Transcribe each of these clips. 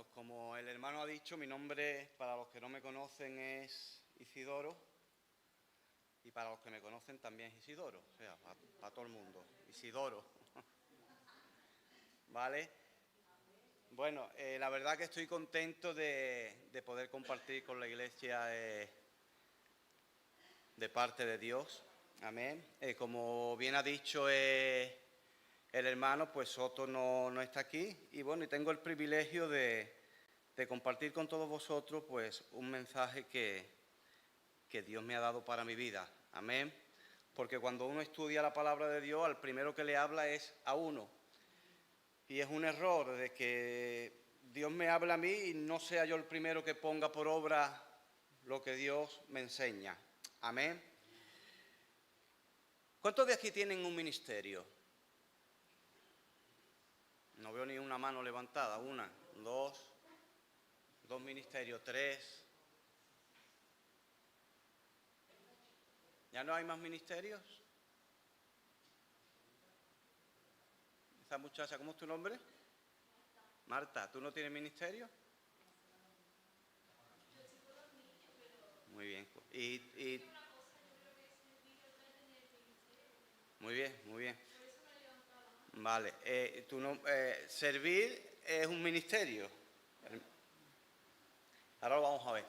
pues como el hermano ha dicho, mi nombre, para los que no me conocen, es Isidoro. Y para los que me conocen también es Isidoro, o sea, para todo el mundo, Isidoro. ¿Vale? Bueno, la verdad que estoy contento de poder compartir con la iglesia de parte de Dios. Amén. Como bien ha dicho el hermano, pues Soto no está aquí. Y bueno, y tengo el privilegio de compartir con todos vosotros pues un mensaje que Dios me ha dado para mi vida. Amén. Porque cuando uno estudia la palabra de Dios, al primero que le habla es a uno. Y es un error de que Dios me habla a mí y no sea yo el primero que ponga por obra lo que Dios me enseña. Amén. ¿Cuántos de aquí tienen un ministerio? No veo ni una mano levantada. Una, dos ministerios, tres. ¿Ya no hay más ministerios? Esa muchacha, ¿cómo es tu nombre? Marta, ¿tú no tienes ministerio? Muy bien. Muy bien, muy bien. Vale. Servir es un ministerio. Ahora lo vamos a ver.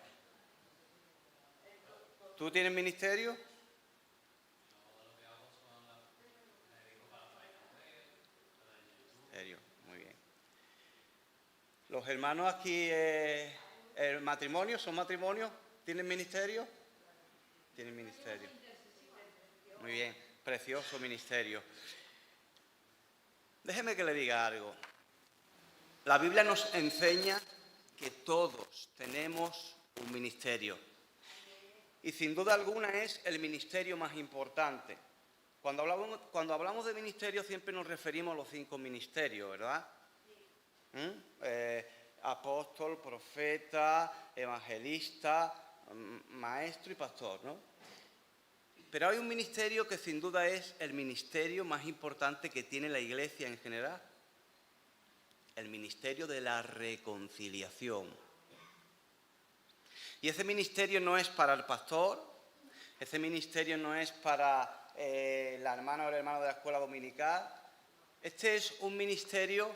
¿Tú tienes ministerio? Ministerio, muy bien. Los hermanos aquí, el matrimonio, ¿son matrimonios? ¿Tienen ministerio? Tienen ministerio. Muy bien, precioso ministerio. Déjeme que le diga algo. La Biblia nos enseña que todos tenemos un ministerio. Y sin duda alguna es el ministerio más importante. Cuando hablamos de ministerio siempre nos referimos a los 5 ministerios, ¿verdad? Apóstol, profeta, evangelista, maestro y pastor, ¿no? Pero hay un ministerio que sin duda es el ministerio más importante que tiene la iglesia en general. El ministerio de la reconciliación. Y ese ministerio no es para el pastor, ese ministerio no es para la hermana o el hermano de la escuela dominical. Este es un ministerio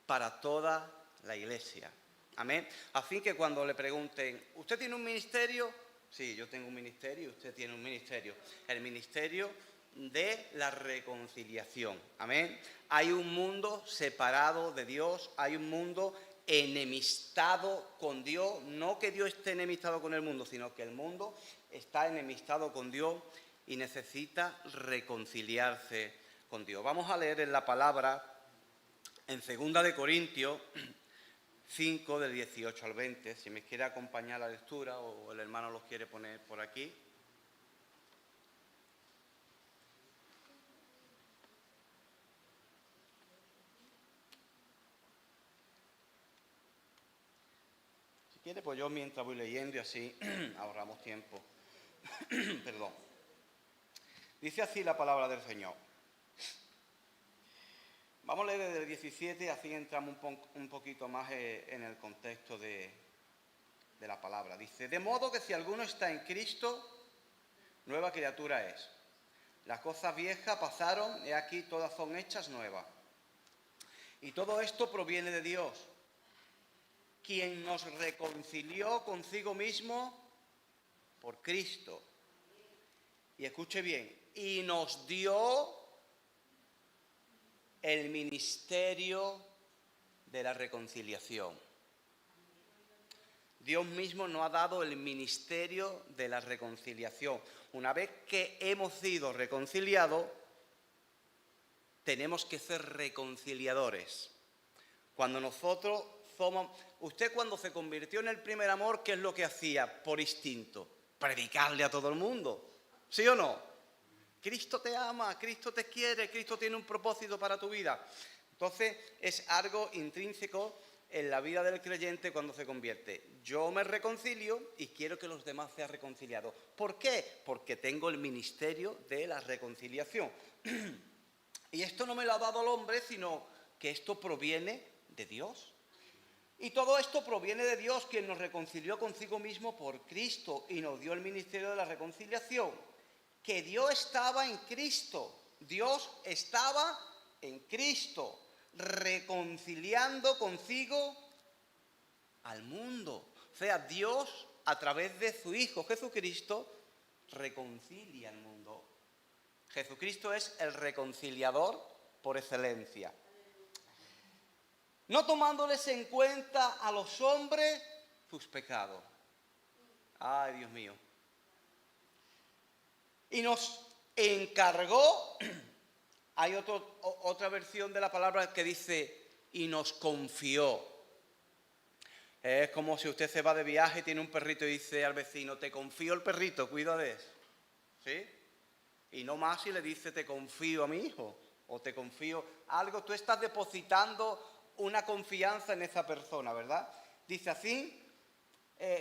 para toda la iglesia. Amén. Así que cuando le pregunten, ¿usted tiene un ministerio? Sí, yo tengo un ministerio y usted tiene un ministerio. El ministerio de la reconciliación. Amén. Hay un mundo separado de Dios, hay un mundo enemistado con Dios, no que Dios esté enemistado con el mundo, sino que el mundo está enemistado con Dios y necesita reconciliarse con Dios. Vamos a leer en la palabra en 2 Corintios 5, del 18 al 20, si me quiere acompañar la lectura o el hermano los quiere poner por aquí. Si quiere, pues yo mientras voy leyendo y así ahorramos tiempo. Perdón. Dice así la palabra del Señor. Vamos a leer desde el 17, así entramos un poquito más en el contexto de la palabra. Dice, de modo que si alguno está en Cristo, nueva criatura es. Las cosas viejas pasaron y aquí todas son hechas nuevas. Y todo esto proviene de Dios, quien nos reconcilió consigo mismo por Cristo. Y escuche bien, y nos dio el ministerio de la reconciliación. Dios mismo nos ha dado el ministerio de la reconciliación. Una vez que hemos sido reconciliados, tenemos que ser reconciliadores. Cuando nosotros somos... Usted cuando se convirtió en el primer amor, ¿qué es lo que hacía por instinto? Predicarle a todo el mundo. ¿Sí o no? Cristo te ama, Cristo te quiere, Cristo tiene un propósito para tu vida. Entonces es algo intrínseco en la vida del creyente cuando se convierte. Yo me reconcilio y quiero que los demás sean reconciliados. ¿Por qué? Porque tengo el ministerio de la reconciliación. Y esto no me lo ha dado el hombre, sino que esto proviene de Dios. Y todo esto proviene de Dios, quien nos reconcilió consigo mismo por Cristo y nos dio el ministerio de la reconciliación. Que Dios estaba en Cristo. Dios estaba en Cristo, reconciliando consigo al mundo. O sea, Dios, a través de su Hijo Jesucristo, reconcilia al mundo. Jesucristo es el reconciliador por excelencia. No tomándoles en cuenta a los hombres sus pecados. Ay, Dios mío. Y nos encargó, hay otra versión de la palabra que dice, y nos confió. Es como si usted se va de viaje y tiene un perrito y dice al vecino, te confío el perrito, cuida de eso. ¿Sí? Y no más si le dice, te confío a mi hijo, o te confío algo, tú estás depositando una confianza en esa persona, ¿verdad? Dice así,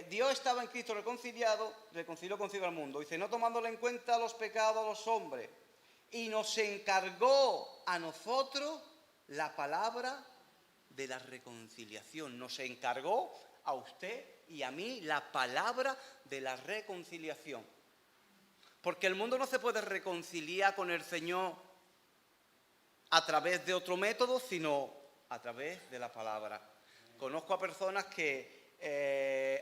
Dios estaba en Cristo reconcilió consigo al mundo. Dice, no tomándole en cuenta los pecados a los hombres. Y nos encargó a nosotros la palabra de la reconciliación. Nos encargó a usted y a mí la palabra de la reconciliación. Porque el mundo no se puede reconciliar con el Señor a través de otro método, sino a través de la palabra. Conozco a personas que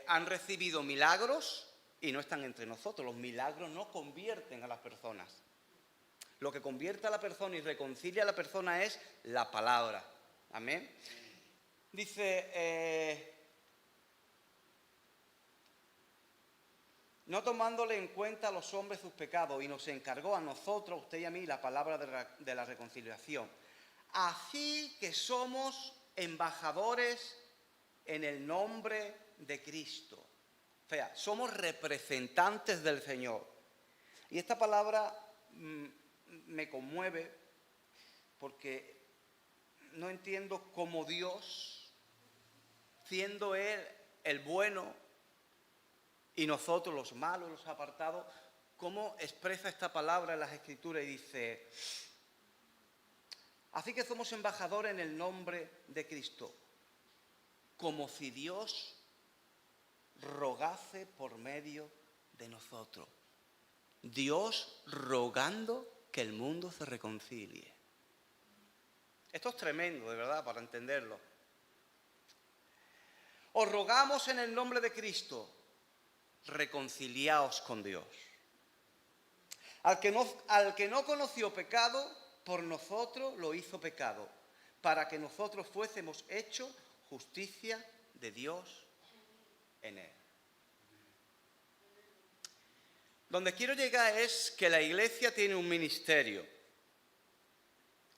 han recibido milagros y no están entre nosotros. Los milagros no convierten a las personas. Lo que convierte a la persona y reconcilia a la persona es la palabra. Amén. Dice, no tomándole en cuenta a los hombres sus pecados, y nos encargó a nosotros, usted y a mí, la palabra de la reconciliación. Así que somos embajadores en el nombre de Cristo. O sea, somos representantes del Señor. Y esta palabra me conmueve porque no entiendo cómo Dios, siendo Él el bueno y nosotros los malos, los apartados, cómo expresa esta palabra en las Escrituras y dice, así que somos embajadores en el nombre de Cristo, como si Dios rogase por medio de nosotros. Dios rogando que el mundo se reconcilie. Esto es tremendo, de verdad, para entenderlo. Os rogamos en el nombre de Cristo, reconciliaos con Dios. Al que no conoció pecado, por nosotros lo hizo pecado, para que nosotros fuésemos hechos justicia de Dios en él. Donde quiero llegar es que la Iglesia tiene un ministerio,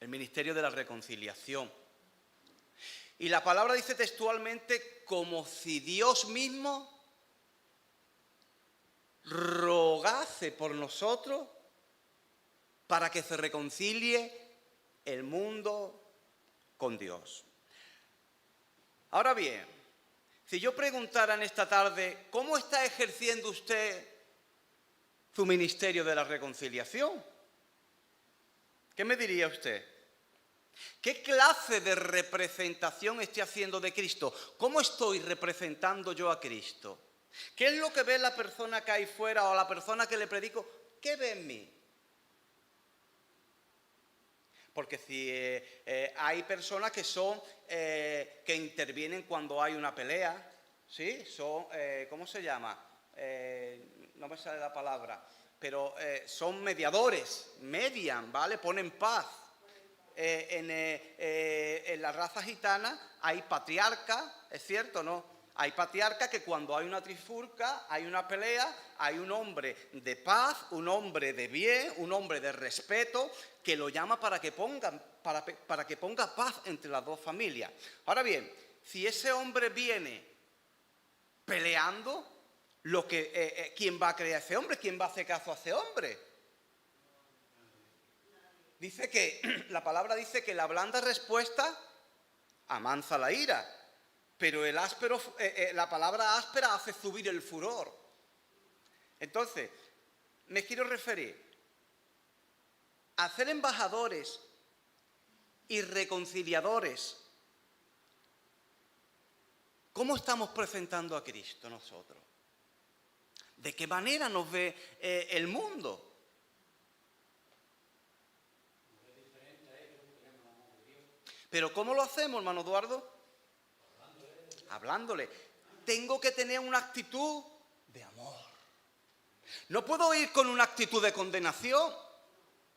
el ministerio de la reconciliación. Y la palabra dice textualmente, como si Dios mismo rogase por nosotros para que se reconcilie el mundo con Dios. Ahora bien, si yo preguntara en esta tarde, ¿cómo está ejerciendo usted su ministerio de la reconciliación? ¿Qué me diría usted? ¿Qué clase de representación estoy haciendo de Cristo? ¿Cómo estoy representando yo a Cristo? ¿Qué es lo que ve la persona que hay fuera o la persona que le predico? ¿Qué ve en mí? Porque si hay personas que son que intervienen cuando hay una pelea, ¿sí? Son, ¿cómo se llama? No me sale la palabra, pero son mediadores, median, ¿vale? Ponen paz. En la raza gitana hay patriarca, ¿es cierto o no? Hay patriarca que cuando hay una trifulca, hay una pelea, hay un hombre de paz, un hombre de bien, un hombre de respeto, que lo llama para que ponga paz entre las dos familias. Ahora bien, si ese hombre viene peleando, ¿quién va a creer a ese hombre? ¿Quién va a hacer caso a ese hombre? Dice que, la palabra dice que la blanda respuesta amansa la ira, pero la palabra áspera hace subir el furor. Entonces, me quiero referir a ser embajadores y reconciliadores ¿Cómo estamos presentando a Cristo nosotros? ¿De qué manera nos ve el mundo? ¿Pero cómo lo hacemos, hermano Eduardo? Hablándole. Tengo que tener una actitud de amor. No puedo ir con una actitud de condenación,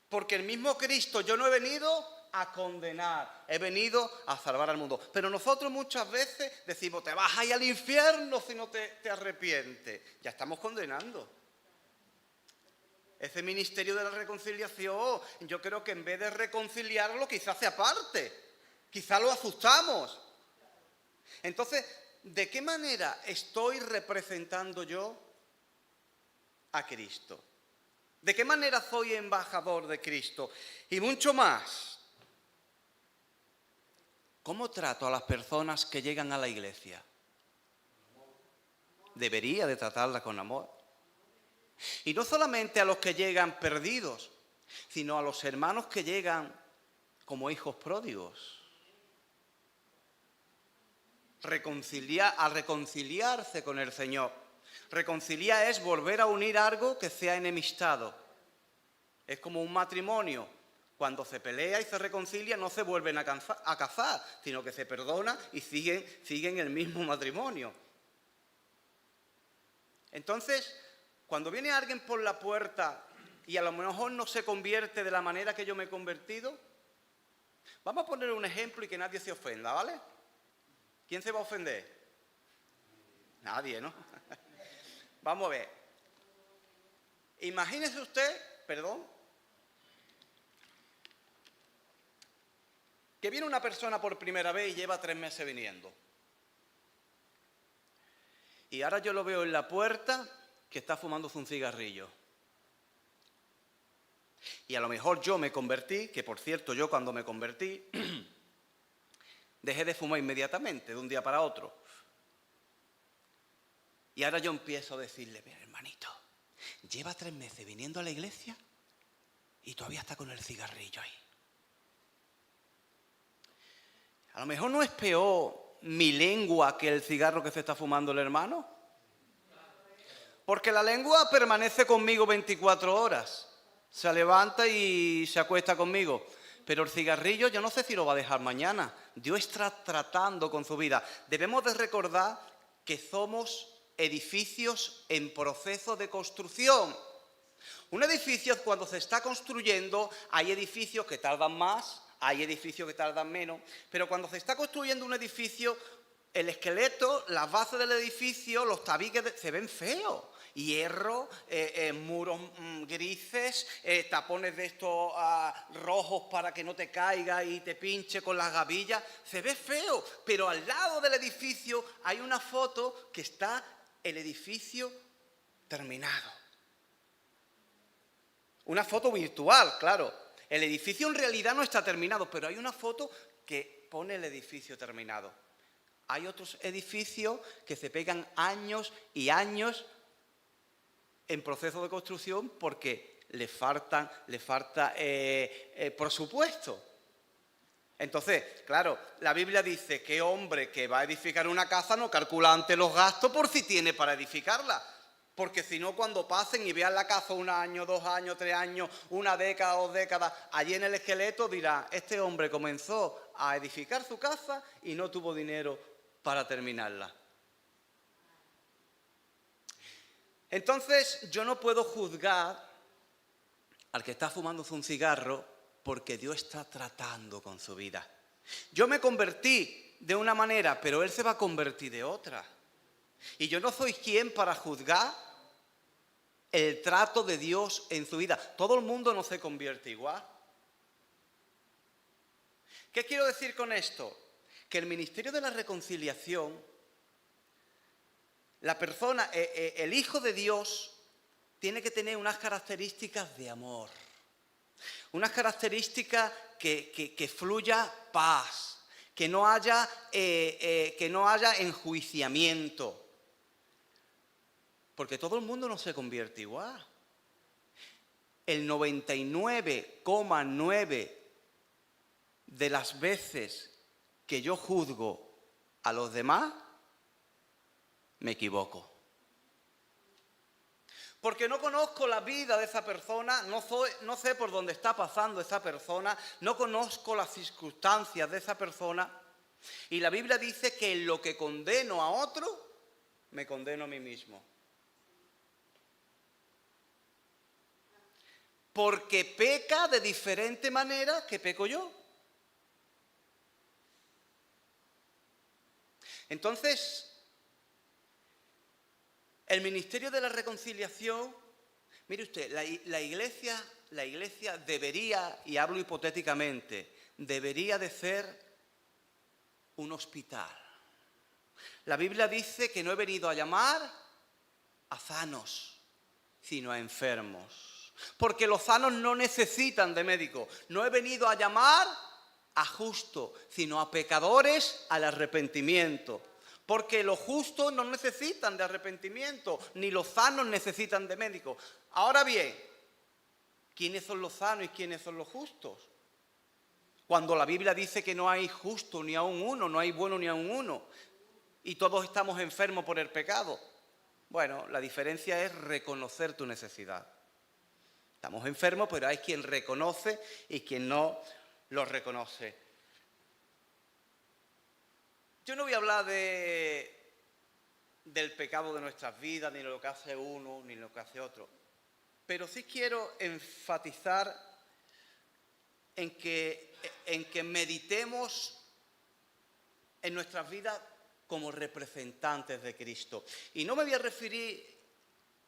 porque el mismo Cristo, yo no he venido a condenar, he venido a salvar al mundo. Pero nosotros muchas veces decimos, te vas a ir al infierno si no te arrepientes. Ya estamos condenando. Ese ministerio de la reconciliación, yo creo que en vez de reconciliarlo, quizás se aparte. Quizás lo asustamos. Entonces, ¿de qué manera estoy representando yo a Cristo? ¿De qué manera soy embajador de Cristo? Y mucho más, ¿cómo trato a las personas que llegan a la iglesia? Debería de tratarlas con amor. Y no solamente a los que llegan perdidos, sino a los hermanos que llegan como hijos pródigos. A reconciliarse con el Señor. Reconciliar es volver a unir algo que se ha enemistado. Es como un matrimonio. Cuando se pelea y se reconcilia no se vuelven a casar, sino que se perdona y siguen el mismo matrimonio. Entonces, cuando viene alguien por la puerta y a lo mejor no se convierte de la manera que yo me he convertido, vamos a poner un ejemplo y que nadie se ofenda, ¿vale? ¿Quién se va a ofender? Nadie, ¿no? Vamos a ver. Imagínese usted, que viene una persona por primera vez y lleva 3 meses viniendo. Y ahora yo lo veo en la puerta que está fumándose un cigarrillo. Y a lo mejor yo me convertí, que por cierto yo cuando me convertí dejé de fumar inmediatamente, de un día para otro. Y ahora yo empiezo a decirle, mira hermanito, lleva 3 meses viniendo a la iglesia y todavía está con el cigarrillo ahí. A lo mejor no es peor mi lengua que el cigarro que se está fumando el hermano. Porque la lengua permanece conmigo 24 horas. Se levanta y se acuesta conmigo. Pero el cigarrillo yo no sé si lo va a dejar mañana. Dios está tratando con su vida. Debemos de recordar que somos edificios en proceso de construcción. Un edificio cuando se está construyendo, hay edificios que tardan más, hay edificios que tardan menos, pero cuando se está construyendo un edificio, el esqueleto, las bases del edificio, los tabiques se ven feos. Hierro, muros grises, tapones de estos rojos para que no te caiga y te pinche con las gavillas. Se ve feo, pero al lado del edificio hay una foto que está el edificio terminado. Una foto virtual, claro. El edificio en realidad no está terminado, pero hay una foto que pone el edificio terminado. Hay otros edificios que se pegan años y años en proceso de construcción porque le falta presupuesto. Entonces, claro, la Biblia dice que hombre que va a edificar una casa no calcula antes los gastos por si tiene para edificarla. Porque si no, cuando pasen y vean la casa 1 año, 2 años, 3 años, 1 década, 2 décadas, allí en el esqueleto dirá, este hombre comenzó a edificar su casa y no tuvo dinero para terminarla. Entonces, yo no puedo juzgar al que está fumándose un cigarro porque Dios está tratando con su vida. Yo me convertí de una manera, pero Él se va a convertir de otra. Y yo no soy quien para juzgar el trato de Dios en su vida. Todo el mundo no se convierte igual. ¿Qué quiero decir con esto? Que el ministerio de la reconciliación, la persona, el Hijo de Dios, tiene que tener unas características de amor. Unas características que fluya paz, que no haya enjuiciamiento. Porque todo el mundo no se convierte igual. El 99,9% de las veces que yo juzgo a los demás me equivoco. Porque no conozco la vida de esa persona, no sé por dónde está pasando esa persona, no conozco las circunstancias de esa persona. Y la Biblia dice que en lo que condeno a otro, me condeno a mí mismo. Porque peca de diferente manera que peco yo. Entonces, el ministerio de la reconciliación, mire usted, la iglesia debería, y hablo hipotéticamente, debería de ser un hospital. La Biblia dice que no he venido a llamar a sanos, sino a enfermos. Porque los sanos no necesitan de médico. No he venido a llamar a justos, sino a pecadores al arrepentimiento. Porque los justos no necesitan de arrepentimiento, ni los sanos necesitan de médico. Ahora bien, ¿quiénes son los sanos y quiénes son los justos? Cuando la Biblia dice que no hay justo ni aun uno, no hay bueno ni aun uno, y todos estamos enfermos por el pecado. Bueno, la diferencia es reconocer tu necesidad. Estamos enfermos, pero hay quien reconoce y quien no lo reconoce. Yo no voy a hablar del pecado de nuestras vidas, ni de lo que hace uno, ni de lo que hace otro. Pero sí quiero enfatizar en que meditemos en nuestras vidas como representantes de Cristo. Y no me voy a referir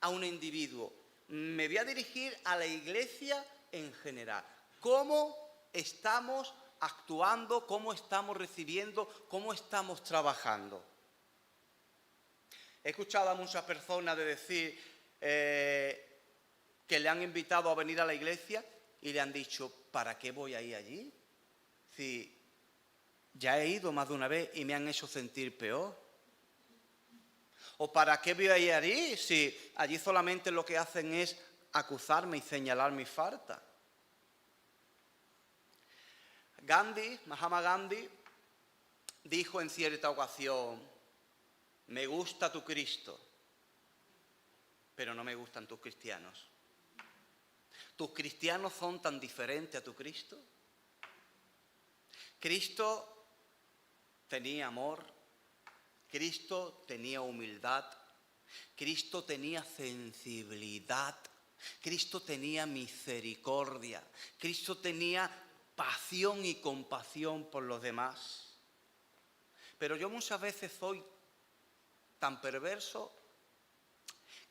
a un individuo, me voy a dirigir a la iglesia en general. ¿Cómo estamos actuando? ¿Cómo estamos recibiendo? ¿Cómo estamos trabajando? He escuchado a muchas personas de decir que le han invitado a venir a la iglesia y le han dicho, ¿para qué voy a ir allí? Si ya he ido más de una vez y me han hecho sentir peor. ¿O para qué voy a ir allí si allí solamente lo que hacen es acusarme y señalar mis faltas? Mahatma Gandhi, dijo en cierta ocasión, me gusta tu Cristo, pero no me gustan tus cristianos. ¿Tus cristianos son tan diferentes a tu Cristo? Cristo tenía amor, Cristo tenía humildad, Cristo tenía sensibilidad, Cristo tenía misericordia, Cristo tenía pasión y compasión por los demás. Pero yo muchas veces soy tan perverso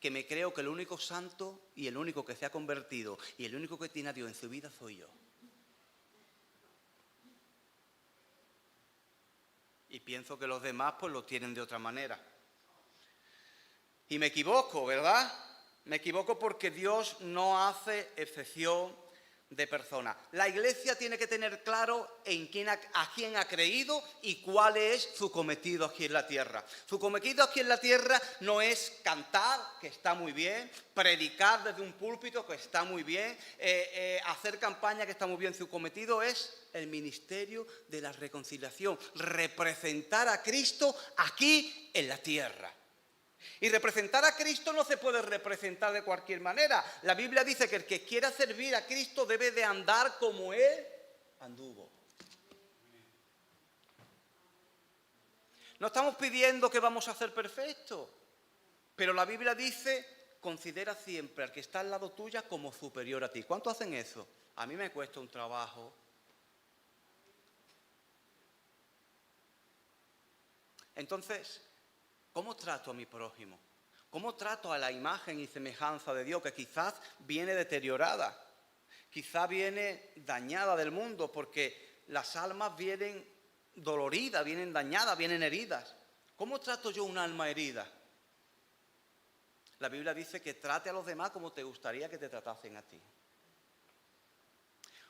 que me creo que el único santo y el único que se ha convertido y el único que tiene a Dios en su vida soy yo. Y pienso que los demás pues lo tienen de otra manera. Y me equivoco, ¿verdad? Me equivoco porque Dios no hace excepción de personas. La iglesia tiene que tener claro a quién ha creído y cuál es su cometido aquí en la tierra. Su cometido aquí en la tierra no es cantar, que está muy bien, predicar desde un púlpito, que está muy bien, hacer campaña, que está muy bien. Su cometido es el ministerio de la reconciliación, representar a Cristo aquí en la tierra. Y representar a Cristo no se puede representar de cualquier manera. La Biblia dice que el que quiera servir a Cristo debe de andar como Él anduvo. No estamos pidiendo que vamos a ser perfectos, pero la Biblia dice, considera siempre al que está al lado tuya como superior a ti. ¿Cuántos hacen eso? A mí me cuesta un trabajo. Entonces, ¿cómo trato a mi prójimo? ¿Cómo trato a la imagen y semejanza de Dios que quizás viene deteriorada? Quizás viene dañada del mundo porque las almas vienen doloridas, vienen dañadas, vienen heridas. ¿Cómo trato yo un alma herida? La Biblia dice que trate a los demás como te gustaría que te tratasen a ti.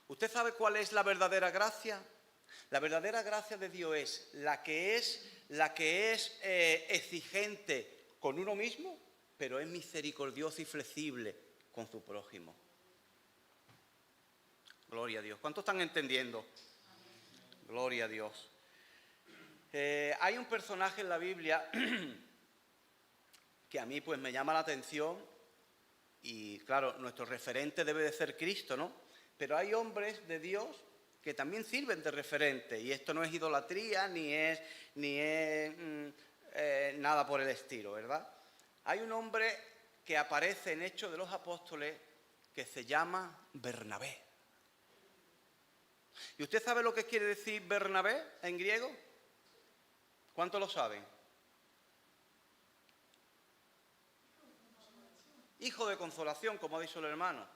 ¿Usted sabe cuál es la verdadera gracia? La verdadera gracia de Dios es la que es exigente con uno mismo, pero es misericordiosa y flexible con su prójimo. Gloria a Dios. ¿Cuántos están entendiendo? Gloria a Dios. Hay un personaje en la Biblia que a mí pues me llama la atención y claro, nuestro referente debe de ser Cristo, ¿no? Pero hay hombres de Dios que también sirven de referente y esto no es idolatría ni es nada por el estilo, ¿verdad? Hay un hombre que aparece en Hechos de los Apóstoles que se llama Bernabé. ¿Y usted sabe lo que quiere decir Bernabé en griego? ¿Cuántos lo saben? Hijo de consolación, como ha dicho el hermano.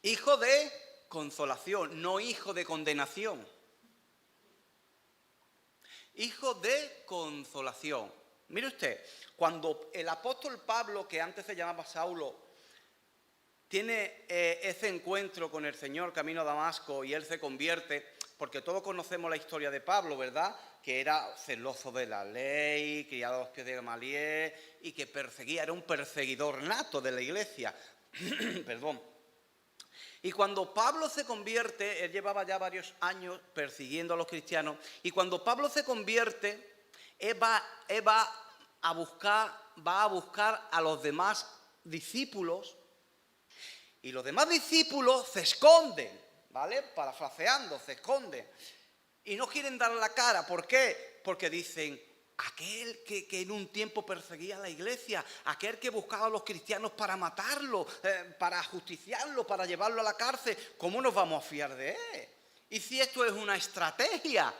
Hijo de consolación, no hijo de condenación. Hijo de consolación. Mire usted, cuando el apóstol Pablo, que antes se llamaba Saulo, tiene ese encuentro con el Señor camino a Damasco y él se convierte, porque todos conocemos la historia de Pablo, ¿verdad? Que era celoso de la ley, criado a los pies de Gamaliel y que perseguía, era un perseguidor nato de la iglesia. Perdón. Y cuando Pablo se convierte, él llevaba ya varios años persiguiendo a los cristianos, y cuando Pablo se convierte, él va a buscar a los demás discípulos, y los demás discípulos se esconden, ¿vale? Parafraseando, se esconden, y no quieren dar la cara. ¿Por qué? Porque dicen, aquel que en un tiempo perseguía a la iglesia, aquel que buscaba a los cristianos para matarlo, para ajusticiarlo, para llevarlo a la cárcel, ¿cómo nos vamos a fiar de él? Y si esto es una estrategia.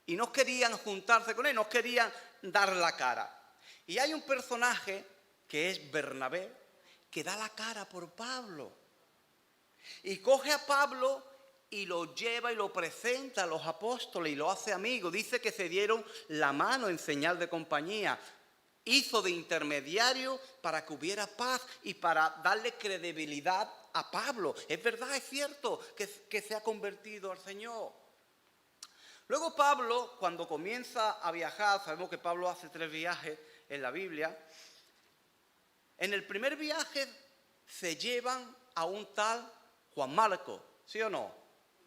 Y no querían juntarse con él, no querían dar la cara. Y hay un personaje que es Bernabé, que da la cara por Pablo. Y coge a Pablo y lo lleva y lo presenta a los apóstoles y lo hace amigo. Dice que se dieron la mano en señal de compañía. Hizo de intermediario para que hubiera paz y para darle credibilidad a Pablo. Es verdad, es cierto que se ha convertido al Señor. Luego Pablo, cuando comienza a viajar, sabemos que Pablo hace 3 viajes en la Biblia. En el primer viaje se llevan a un tal Juan Marcos, ¿sí o no?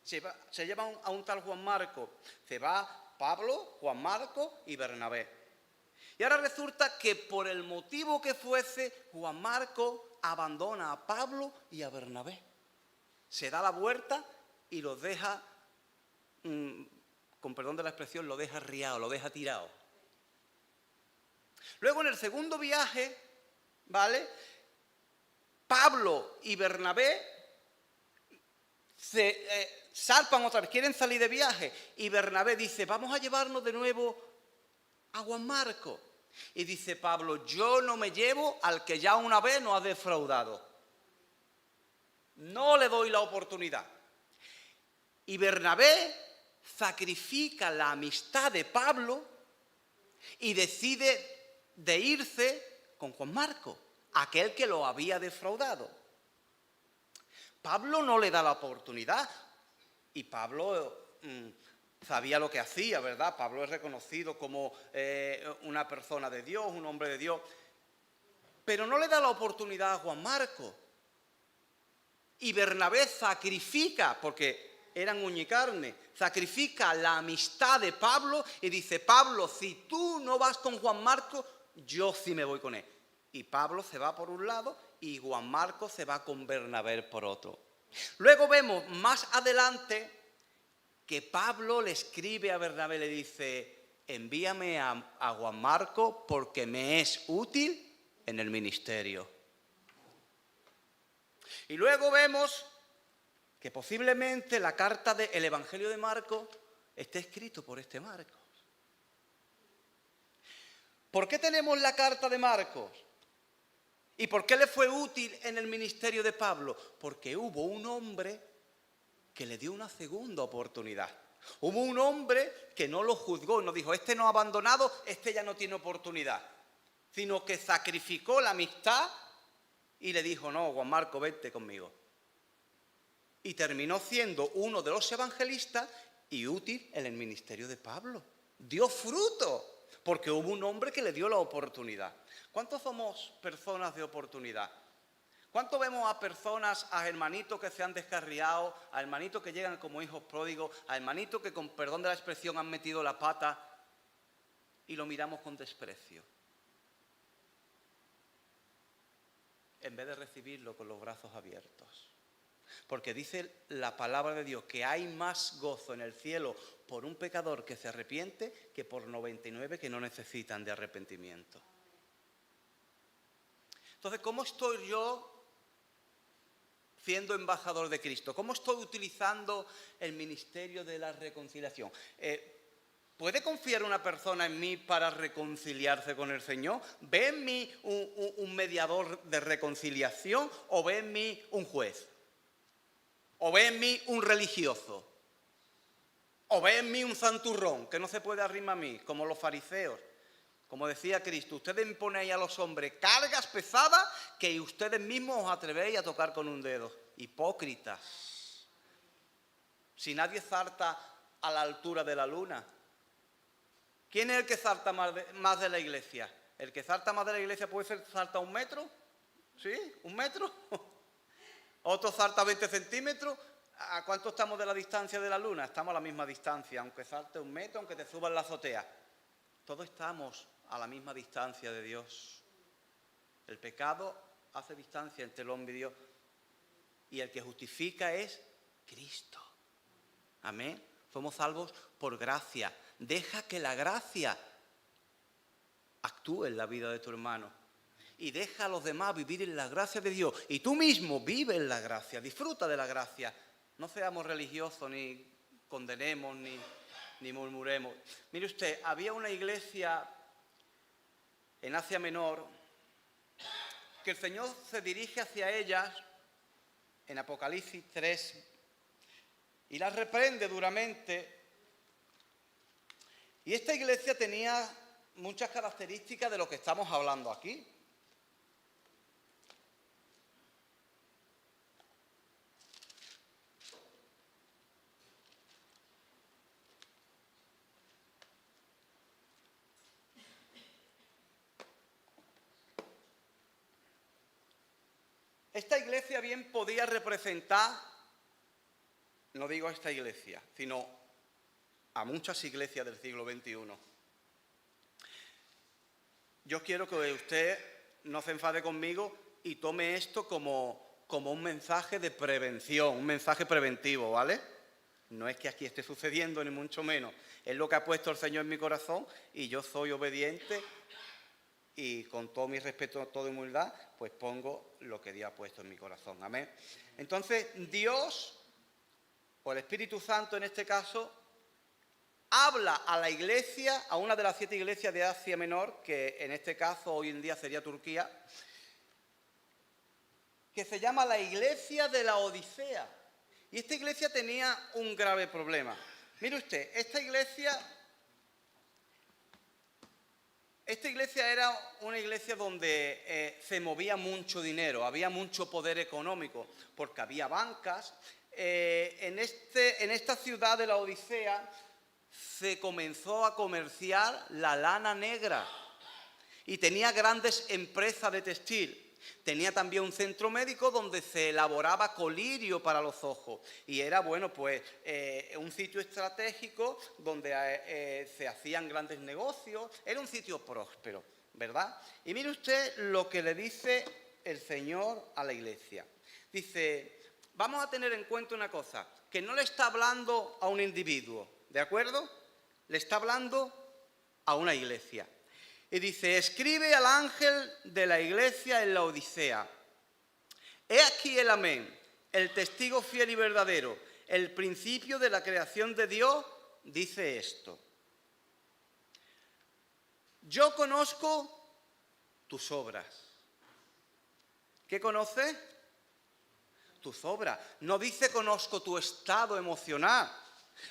Se llevan a un tal Juan Marcos. Se va Pablo, Juan Marcos y Bernabé. Y ahora resulta que por el motivo que fuese, Juan Marcos abandona a Pablo y a Bernabé. Se da la vuelta y los deja, con perdón de la expresión, lo deja riado, lo deja tirado. Luego en el segundo viaje, ¿vale? Pablo y Bernabé se salpan otra vez, quieren salir de viaje. Y Bernabé dice, vamos a llevarnos de nuevo a Juan Marcos. Y dice Pablo, yo no me llevo al que ya una vez nos ha defraudado. No le doy la oportunidad. Y Bernabé sacrifica la amistad de Pablo y decide de irse con Juan Marcos, aquel que lo había defraudado. Pablo no le da la oportunidad y Pablo sabía lo que hacía, ¿verdad? Pablo es reconocido como una persona de Dios, un hombre de Dios, pero no le da la oportunidad a Juan Marcos. Y Bernabé sacrifica, porque eran uña y carne, sacrifica la amistad de Pablo y dice, Pablo, si tú no vas con Juan Marcos, yo sí me voy con él. Y Pablo se va por un lado y Juan Marcos se va con Bernabé por otro. Luego vemos más adelante que Pablo le escribe a Bernabé, le dice, envíame a Juan Marcos porque me es útil en el ministerio. Y luego vemos que posiblemente la carta del Evangelio de Marcos esté escrito por este Marcos. ¿Por qué tenemos la carta de Marcos? ¿Y por qué le fue útil en el ministerio de Pablo? Porque hubo un hombre que le dio una segunda oportunidad. Hubo un hombre que no lo juzgó, no dijo, este no ha abandonado, este ya no tiene oportunidad, sino que sacrificó la amistad y le dijo, no, Juan Marcos, vente conmigo. Y terminó siendo uno de los evangelistas y útil en el ministerio de Pablo. Dio fruto, porque hubo un hombre que le dio la oportunidad. ¿Cuántos somos personas de oportunidad? ¿Cuánto vemos a personas, a hermanitos que se han descarriado, a hermanitos que llegan como hijos pródigos, a hermanitos que con perdón de la expresión han metido la pata y lo miramos con desprecio, en vez de recibirlo con los brazos abiertos. Porque dice la palabra de Dios que hay más gozo en el cielo por un pecador que se arrepiente que por 99 que no necesitan de arrepentimiento. Entonces, ¿cómo estoy yo siendo embajador de Cristo? ¿Cómo estoy utilizando el ministerio de la reconciliación? ¿Puede confiar una persona en mí para reconciliarse con el Señor? ¿Ve en mí un mediador de reconciliación o ve en mí un juez? ¿O ve en mí un religioso? ¿O ve en mí un santurrón que no se puede arrimar a mí, como los fariseos? Como decía Cristo, ustedes imponéis a los hombres cargas pesadas que ustedes mismos os atrevéis a tocar con un dedo. Hipócritas. Si nadie salta a la altura de la luna. ¿Quién es el que salta más de la iglesia? ¿El que salta más de la iglesia puede ser salta 1 metro? ¿Sí? ¿1 metro? ¿Otro salta 20 centímetros? ¿A cuánto estamos de la distancia de la luna? Estamos a la misma distancia, aunque salte 1 metro, aunque te subas la azotea. Todos estamos a la misma distancia de Dios. El pecado hace distancia entre el hombre y Dios. Y el que justifica es Cristo. Amén. Somos salvos por gracia. Deja que la gracia actúe en la vida de tu hermano. Y deja a los demás vivir en la gracia de Dios. Y tú mismo vive en la gracia, disfruta de la gracia. No seamos religiosos, ni condenemos, ni murmuremos. Mire usted, había una iglesia en Asia Menor que el Señor se dirige hacia ellas en Apocalipsis 3 y las reprende duramente. Y esta iglesia tenía muchas características de lo que estamos hablando aquí. Esta iglesia bien podía representar, no digo a esta iglesia, sino a muchas iglesias del siglo XXI. Yo quiero que usted no se enfade conmigo y tome esto como un mensaje de prevención, un mensaje preventivo, ¿vale? No es que aquí esté sucediendo, ni mucho menos. Es lo que ha puesto el Señor en mi corazón y yo soy obediente y con todo mi respeto, toda humildad, pues pongo lo que Dios ha puesto en mi corazón. Amén. Entonces, Dios, o el Espíritu Santo en este caso, habla a la iglesia, a una de las 7 iglesias de Asia Menor, que en este caso hoy en día sería Turquía, que se llama la iglesia de la Odisea. Y esta iglesia tenía un grave problema. Mire usted, esta iglesia era una iglesia donde se movía mucho dinero, había mucho poder económico, porque había bancas. En esta ciudad de la Odisea se comenzó a comerciar la lana negra y tenía grandes empresas de textil. Tenía también un centro médico donde se elaboraba colirio para los ojos y era, bueno, pues un sitio estratégico donde se hacían grandes negocios. Era un sitio próspero, ¿verdad? Y mire usted lo que le dice el Señor a la iglesia. Dice, vamos a tener en cuenta una cosa, que no le está hablando a un individuo, ¿de acuerdo? Le está hablando a una iglesia. Y dice, escribe al ángel de la iglesia en la Odisea. He aquí el amén, el testigo fiel y verdadero, el principio de la creación de Dios, dice esto. Yo conozco tus obras. ¿Qué conoce? Tus obras. No dice conozco tu estado emocional.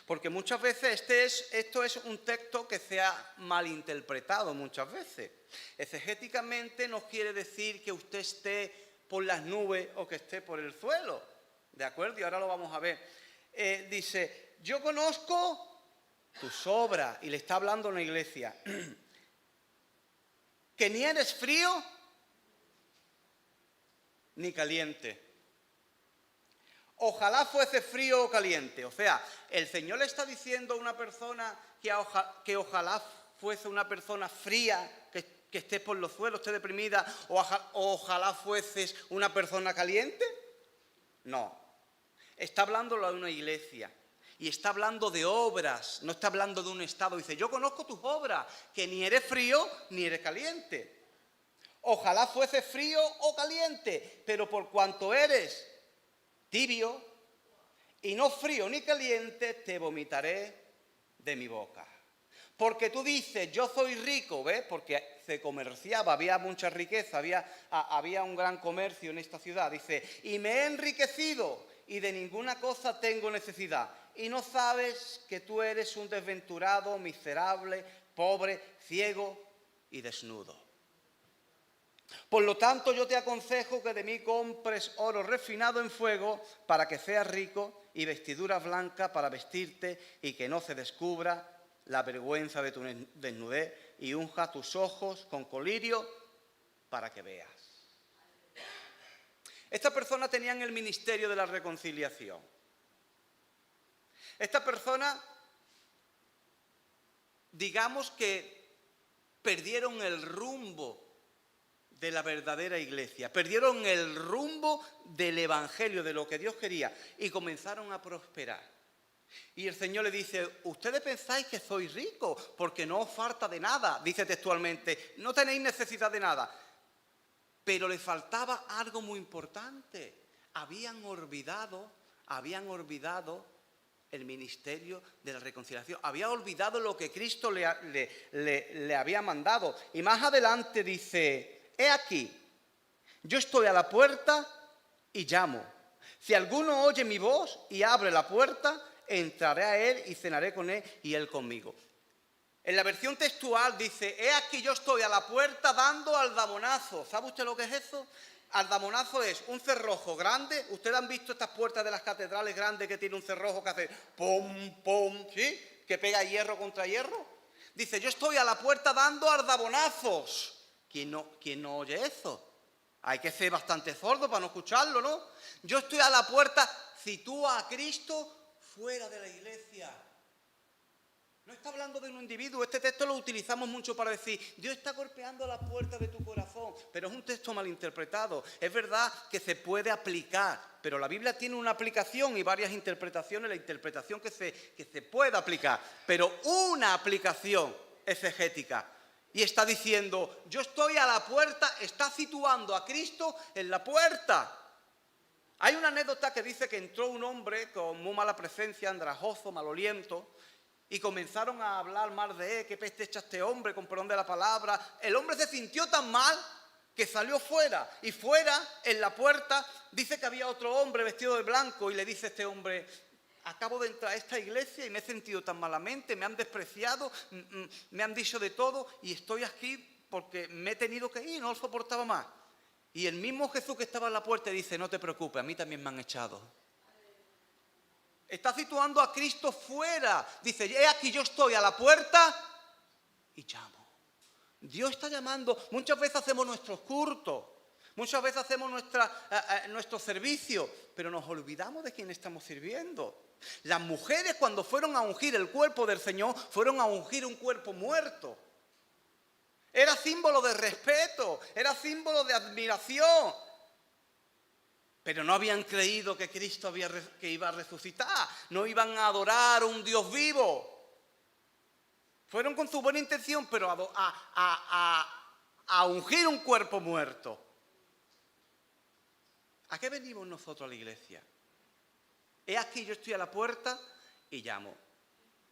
Porque muchas veces esto es un texto que se ha malinterpretado muchas veces. Exegéticamente no quiere decir que usted esté por las nubes o que esté por el suelo. ¿De acuerdo? Y ahora lo vamos a ver. Dice, yo conozco tus obras, y le está hablando a una iglesia, que ni eres frío ni caliente. Ojalá fuese frío o caliente. O sea, el Señor le está diciendo a una persona que ojalá fuese una persona fría, que estés por los suelos, estés deprimida, o ojalá fueses una persona caliente. No. Está hablando de una iglesia. Y está hablando de obras, no está hablando de un estado. Dice, yo conozco tus obras, que ni eres frío ni eres caliente. Ojalá fuese frío o caliente, pero por cuanto eres tibio y no frío ni caliente, te vomitaré de mi boca. Porque tú dices, yo soy rico, ¿ves? Porque se comerciaba, había mucha riqueza, había un gran comercio en esta ciudad. Dice, y me he enriquecido y de ninguna cosa tengo necesidad. Y no sabes que tú eres un desventurado, miserable, pobre, ciego y desnudo. Por lo tanto, yo te aconsejo que de mí compres oro refinado en fuego para que seas rico y vestiduras blancas para vestirte y que no se descubra la vergüenza de tu desnudez y unja tus ojos con colirio para que veas. Estas personas tenían el ministerio de la reconciliación. Estas personas, digamos que perdieron el rumbo de la verdadera iglesia, perdieron el rumbo del evangelio, de lo que Dios quería, y comenzaron a prosperar. Y el Señor le dice, ustedes pensáis que sois ricos porque no os falta de nada, dice textualmente, no tenéis necesidad de nada. Pero les faltaba algo muy importante, habían olvidado el ministerio de la reconciliación, había olvidado lo que Cristo le había mandado. Y más adelante dice, he aquí, yo estoy a la puerta y llamo. Si alguno oye mi voz y abre la puerta, entraré a él y cenaré con él y él conmigo. En la versión textual dice, he aquí yo estoy a la puerta dando aldabonazo. ¿Sabe usted lo que es eso? Aldabonazo es un cerrojo grande. Ustedes han visto estas puertas de las catedrales grandes que tiene un cerrojo que hace pum, pum, ¿sí? Que pega hierro contra hierro. Dice, yo estoy a la puerta dando aldabonazos. ¿Quién no oye eso? Hay que ser bastante sordo para no escucharlo, ¿no? Yo estoy a la puerta, sitúa a Cristo fuera de la iglesia. No está hablando de un individuo. Este texto lo utilizamos mucho para decir, Dios está golpeando la puerta de tu corazón, pero es un texto malinterpretado. Es verdad que se puede aplicar, pero la Biblia tiene una aplicación y varias interpretaciones, la interpretación que se puede aplicar, pero una aplicación exegética. Y está diciendo, yo estoy a la puerta, está situando a Cristo en la puerta. Hay una anécdota que dice que entró un hombre con muy mala presencia, andrajoso, maloliento, y comenzaron a hablar mal de él, qué peste echa este hombre, con perdón de la palabra. El hombre se sintió tan mal que salió fuera, y fuera, en la puerta, dice que había otro hombre vestido de blanco, y le dice a este hombre, acabo de entrar a esta iglesia y me he sentido tan malamente, me han despreciado, me han dicho de todo, y estoy aquí porque me he tenido que ir, no lo soportaba más. Y el mismo Jesús que estaba en la puerta dice, no te preocupes, a mí también me han echado. Está situando a Cristo fuera. Dice, he aquí yo estoy a la puerta y llamo. Dios está llamando. Muchas veces hacemos nuestros cultos, muchas veces hacemos nuestro servicio, pero nos olvidamos de quién estamos sirviendo. Las mujeres cuando fueron a ungir el cuerpo del Señor, fueron a ungir un cuerpo muerto. Era símbolo de respeto, era símbolo de admiración. Pero no habían creído que Cristo que iba a resucitar. No iban a adorar a un Dios vivo. Fueron con su buena intención, pero a ungir un cuerpo muerto. ¿A qué venimos nosotros a la iglesia? He aquí yo estoy a la puerta y llamo.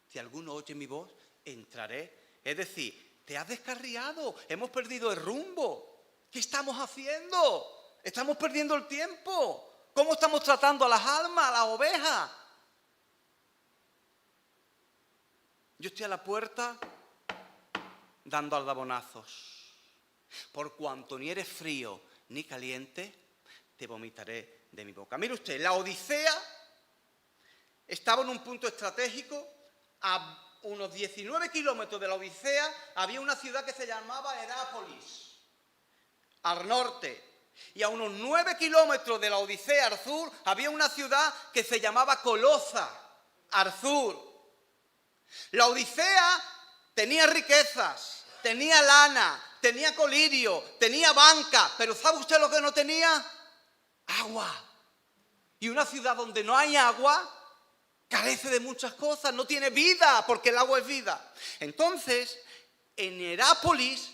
Si alguno oye mi voz, entraré. Es decir, te has descarriado, hemos perdido el rumbo. ¿Qué estamos haciendo? Estamos perdiendo el tiempo. ¿Cómo estamos tratando a las almas, a las ovejas? Yo estoy a la puerta dando aldabonazos. Por cuanto ni eres frío ni caliente, te vomitaré de mi boca. Mire usted, la Odisea estaba en un punto estratégico. A unos 19 kilómetros de la Odisea había una ciudad que se llamaba Herápolis, al norte. Y a unos 9 kilómetros de la Odisea al sur había una ciudad que se llamaba Colosa, al sur. La Odisea tenía riquezas, tenía lana, tenía colirio, tenía banca, pero ¿sabe usted lo que no tenía? Agua. Y una ciudad donde no hay agua carece de muchas cosas, no tiene vida, porque el agua es vida. Entonces, en Herápolis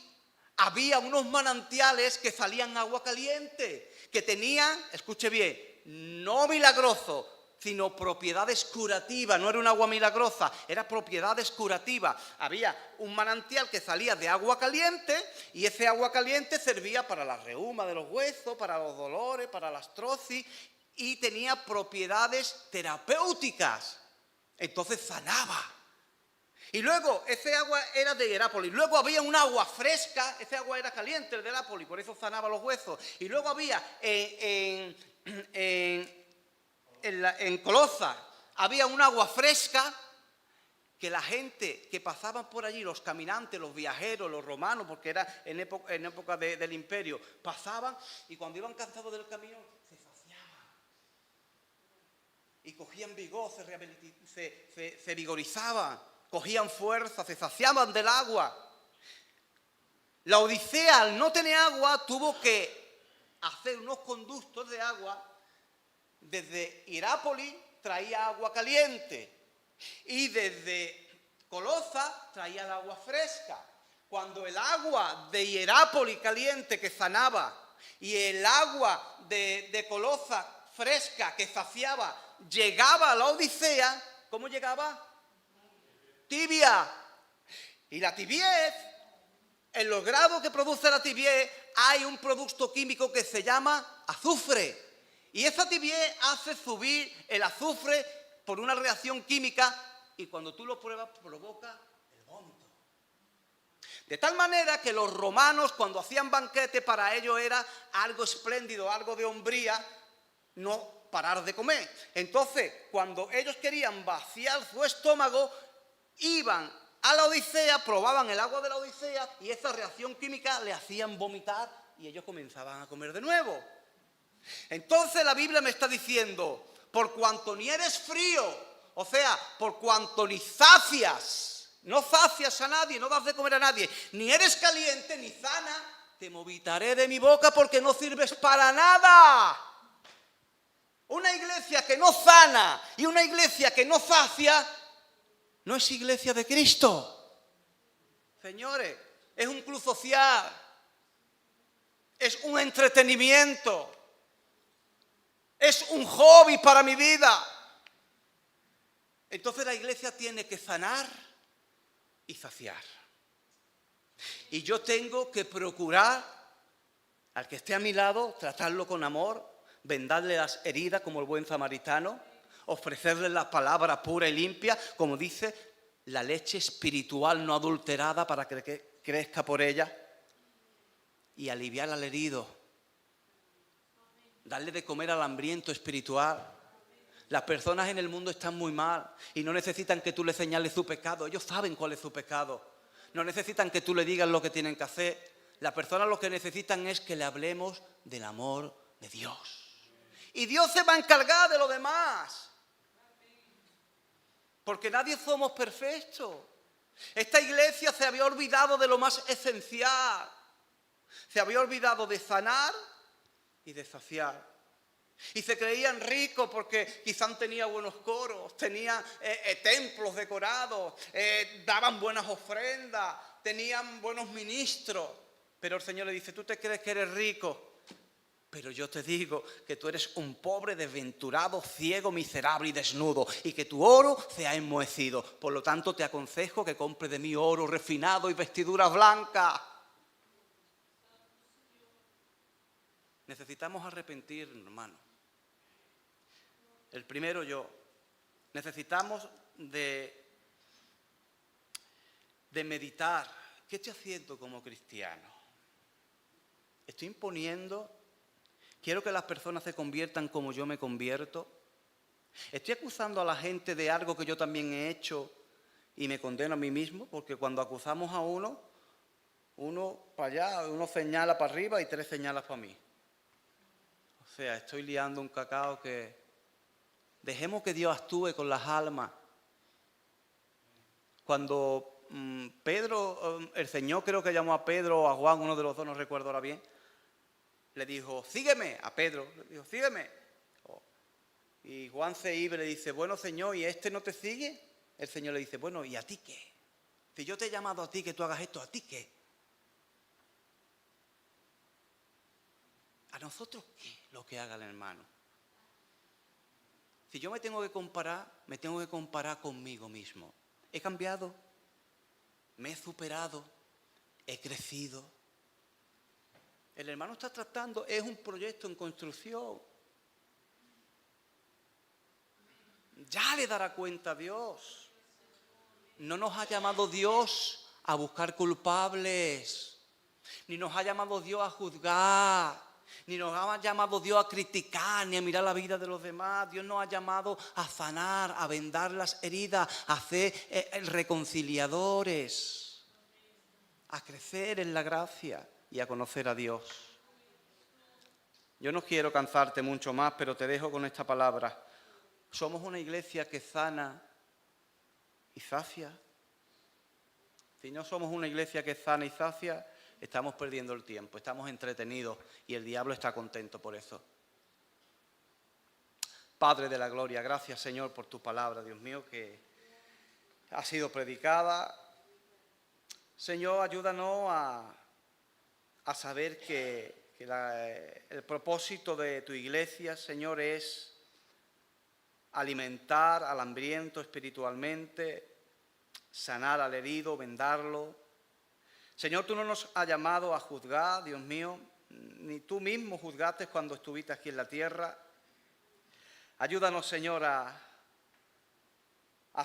había unos manantiales que salían agua caliente, que tenían, escuche bien, no milagroso, sino propiedades curativas. No era un agua milagrosa, era propiedades curativas. Había un manantial que salía de agua caliente y ese agua caliente servía para la reuma de los huesos, para los dolores, para la artrosis, y tenía propiedades terapéuticas. Entonces sanaba. Y luego ese agua era de Herápolis. Luego había un agua fresca, ese agua era caliente, el de Herápolis, por eso sanaba los huesos. Y luego había en Colosa, había un agua fresca que la gente que pasaban por allí, los caminantes, los viajeros, los romanos, porque era en época del imperio, pasaban y cuando iban cansados del camino se saciaban y cogían vigor, se vigorizaban, cogían fuerza, se saciaban del agua. La Odisea, al no tener agua, tuvo que hacer unos conductos de agua. Desde Herápolis traía agua caliente y desde Colosa traía el agua fresca. Cuando el agua de Herápolis caliente que sanaba y el agua de Colosa fresca que saciaba llegaba a la Odisea, ¿cómo llegaba? Tibia. Y la tibiez, en los grados que produce la tibiez, hay un producto químico que se llama azufre. Y esa tibiez hace subir el azufre por una reacción química y cuando tú lo pruebas provoca el vómito. De tal manera que los romanos cuando hacían banquete para ellos era algo espléndido, algo de hombría, no parar de comer. Entonces, cuando ellos querían vaciar su estómago, iban a la Odisea, probaban el agua de la Odisea y esa reacción química le hacían vomitar y ellos comenzaban a comer de nuevo. Entonces la Biblia me está diciendo, por cuanto ni eres frío, o sea, por cuanto ni sacias, no sacias a nadie, no das de comer a nadie, ni eres caliente ni sana, te vomitaré de mi boca porque no sirves para nada. Una iglesia que no sana y una iglesia que no sacia, no es iglesia de Cristo. Señores, es un club social, es un entretenimiento. Es un hobby para mi vida. Entonces la iglesia tiene que sanar y saciar. Y yo tengo que procurar al que esté a mi lado, tratarlo con amor, vendarle las heridas como el buen samaritano, ofrecerle la palabra pura y limpia, como dice, la leche espiritual no adulterada para que crezca por ella, y aliviar al herido. Darle de comer al hambriento espiritual. Las personas en el mundo están muy mal y no necesitan que tú les señales su pecado. Ellos saben cuál es su pecado. No necesitan que tú le digas lo que tienen que hacer. Las personas lo que necesitan es que le hablemos del amor de Dios. Y Dios se va a encargar de lo demás. Porque nadie somos perfectos. Esta iglesia se había olvidado de lo más esencial. Se había olvidado de sanar y de saciar. Y se creían ricos porque quizás tenían buenos coros, tenían templos decorados, daban buenas ofrendas, tenían buenos ministros. Pero el Señor le dice, tú te crees que eres rico, pero yo te digo que tú eres un pobre, desventurado, ciego, miserable y desnudo, y que tu oro se ha enmohecido. Por lo tanto te aconsejo que compres de mí oro refinado y vestiduras blancas. Necesitamos arrepentirnos, hermano. El primero yo. Necesitamos de meditar. ¿Qué estoy haciendo como cristiano? ¿Estoy imponiendo? ¿Quiero que las personas se conviertan como yo me convierto? ¿Estoy acusando a la gente de algo que yo también he hecho y me condeno a mí mismo? Porque cuando acusamos a uno para allá, uno señala para arriba y 3 señalas para mí. O sea, estoy liando un cacao que... Dejemos que Dios actúe con las almas. Cuando Pedro, el Señor creo que llamó a Pedro o a Juan, uno de los dos, no recuerdo ahora bien, le dijo, sígueme, a Pedro, le dijo, sígueme. Y Juan se iba y le dice, bueno, Señor, ¿y este no te sigue? El Señor le dice, bueno, ¿y a ti qué? Si yo te he llamado a ti que tú hagas esto, ¿a ti qué? ¿A nosotros qué? Lo que haga el hermano. Si yo me tengo que comparar conmigo mismo. He cambiado, me he superado, he crecido. El hermano está tratando, es un proyecto en construcción. Ya le dará cuenta a Dios. No nos ha llamado Dios a buscar culpables, ni nos ha llamado Dios a juzgar, ni nos ha llamado Dios a criticar, ni a mirar la vida de los demás. Dios nos ha llamado a sanar, a vendar las heridas, a ser reconciliadores, a crecer en la gracia y a conocer a Dios. Yo no quiero cansarte mucho más, pero te dejo con esta palabra. Somos una iglesia que sana y sacia. Si no somos una iglesia que sana y sacia, estamos perdiendo el tiempo, estamos entretenidos y el diablo está contento por eso. Padre de la gloria, gracias Señor por tu palabra, Dios mío, que ha sido predicada. Señor, ayúdanos a saber que el propósito de tu iglesia, Señor, es alimentar al hambriento espiritualmente, sanar al herido, vendarlo. Señor, tú no nos has llamado a juzgar, Dios mío, ni tú mismo juzgaste cuando estuviste aquí en la tierra. Ayúdanos, Señor, a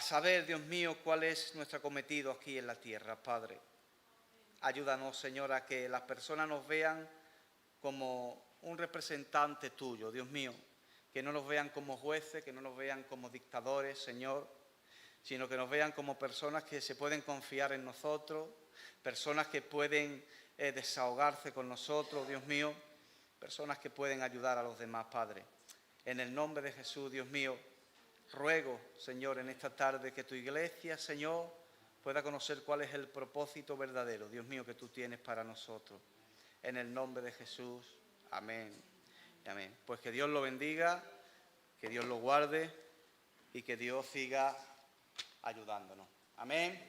saber, Dios mío, cuál es nuestro cometido aquí en la tierra, Padre. Ayúdanos, Señor, a que las personas nos vean como un representante tuyo, Dios mío. Que no nos vean como jueces, que no nos vean como dictadores, Señor, sino que nos vean como personas que se pueden confiar en nosotros, personas que pueden desahogarse con nosotros, Dios mío, personas que pueden ayudar a los demás, Padre. En el nombre de Jesús, Dios mío, ruego, Señor, en esta tarde que tu iglesia, Señor, pueda conocer cuál es el propósito verdadero, Dios mío, que tú tienes para nosotros. En el nombre de Jesús, amén. Amén. Pues que Dios lo bendiga, que Dios lo guarde y que Dios siga ayudándonos. Amén.